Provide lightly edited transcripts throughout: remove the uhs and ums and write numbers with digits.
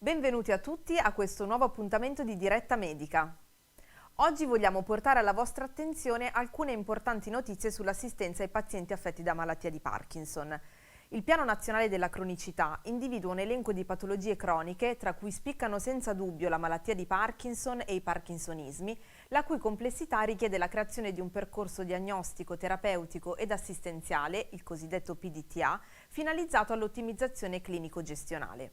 Benvenuti a tutti a questo nuovo appuntamento di Diretta Medica. Oggi vogliamo portare alla vostra attenzione alcune importanti notizie sull'assistenza ai pazienti affetti da malattia di Parkinson. Il Piano Nazionale della Cronicità individua un elenco di patologie croniche, tra cui spiccano senza dubbio la malattia di Parkinson e i parkinsonismi, la cui complessità richiede la creazione di un percorso diagnostico, terapeutico ed assistenziale, il cosiddetto PDTA, finalizzato all'ottimizzazione clinico-gestionale.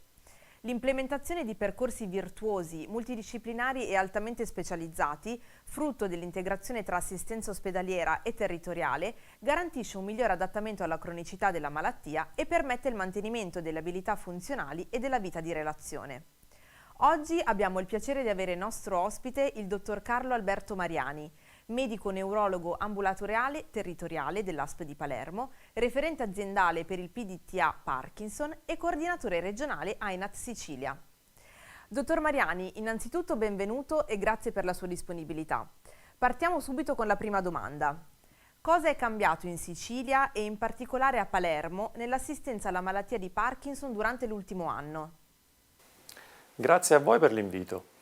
L'implementazione di percorsi virtuosi, multidisciplinari e altamente specializzati, frutto dell'integrazione tra assistenza ospedaliera e territoriale, garantisce un migliore adattamento alla cronicità della malattia e permette il mantenimento delle abilità funzionali e della vita di relazione. Oggi abbiamo il piacere di avere nostro ospite il dottor Carlo Alberto Mariani, medico neurologo ambulatoriale territoriale dell'ASP di Palermo, referente aziendale per il PDTA Parkinson e coordinatore regionale AINAT Sicilia. Dottor Mariani, innanzitutto benvenuto e grazie per la sua disponibilità. Partiamo subito con la prima domanda. Cosa è cambiato in Sicilia e in particolare a Palermo nell'assistenza alla malattia di Parkinson durante l'ultimo anno? Grazie a voi per l'invito.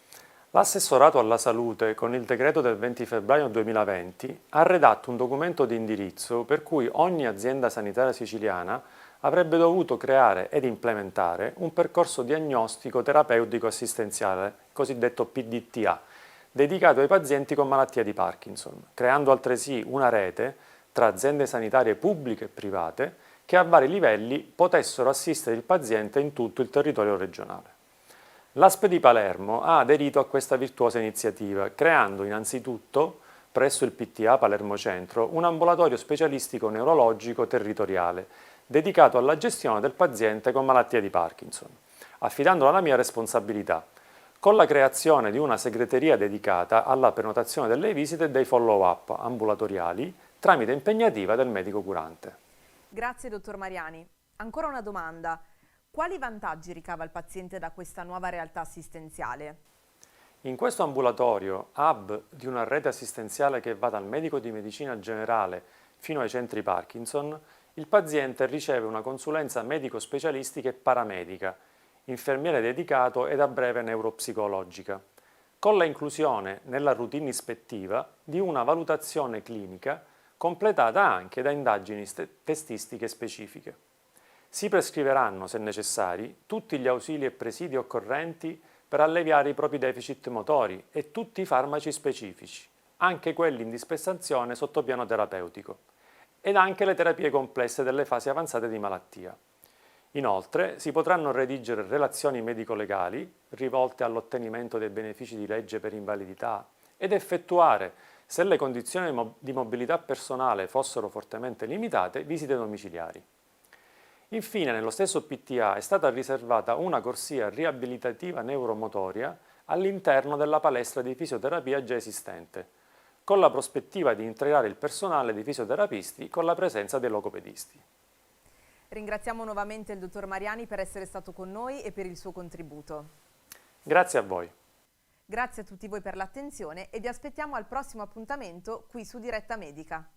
L'assessorato alla salute, con il decreto del 20 febbraio 2020, ha redatto un documento di indirizzo per cui ogni azienda sanitaria siciliana avrebbe dovuto creare ed implementare un percorso diagnostico terapeutico assistenziale, cosiddetto PDTA, dedicato ai pazienti con malattia di Parkinson, creando altresì una rete tra aziende sanitarie pubbliche e private che a vari livelli potessero assistere il paziente in tutto il territorio regionale. L'ASP di Palermo ha aderito a questa virtuosa iniziativa, creando innanzitutto, presso il PTA Palermo Centro, un ambulatorio specialistico neurologico territoriale, dedicato alla gestione del paziente con malattia di Parkinson, affidandolo alla mia responsabilità, con la creazione di una segreteria dedicata alla prenotazione delle visite e dei follow-up ambulatoriali tramite impegnativa del medico curante. Grazie, dottor Mariani. Ancora una domanda. Quali vantaggi ricava il paziente da questa nuova realtà assistenziale? In questo ambulatorio, hub di una rete assistenziale che va dal medico di medicina generale fino ai centri Parkinson, il paziente riceve una consulenza medico-specialistica e paramedica, infermiere dedicato ed a breve neuropsicologica, con la inclusione nella routine ispettiva di una valutazione clinica completata anche da indagini testistiche specifiche. Si prescriveranno, se necessari, tutti gli ausili e presidi occorrenti per alleviare i propri deficit motori e tutti i farmaci specifici, anche quelli in dispensazione sotto piano terapeutico, ed anche le terapie complesse delle fasi avanzate di malattia. Inoltre, si potranno redigere relazioni medico-legali rivolte all'ottenimento dei benefici di legge per invalidità ed effettuare, se le condizioni di mobilità personale fossero fortemente limitate, visite domiciliari. Infine, nello stesso PTA è stata riservata una corsia riabilitativa neuromotoria all'interno della palestra di fisioterapia già esistente, con la prospettiva di integrare il personale di fisioterapisti con la presenza dei logopedisti. Ringraziamo nuovamente il dottor Mariani per essere stato con noi e per il suo contributo. Grazie a voi. Grazie a tutti voi per l'attenzione e vi aspettiamo al prossimo appuntamento qui su Diretta Medica.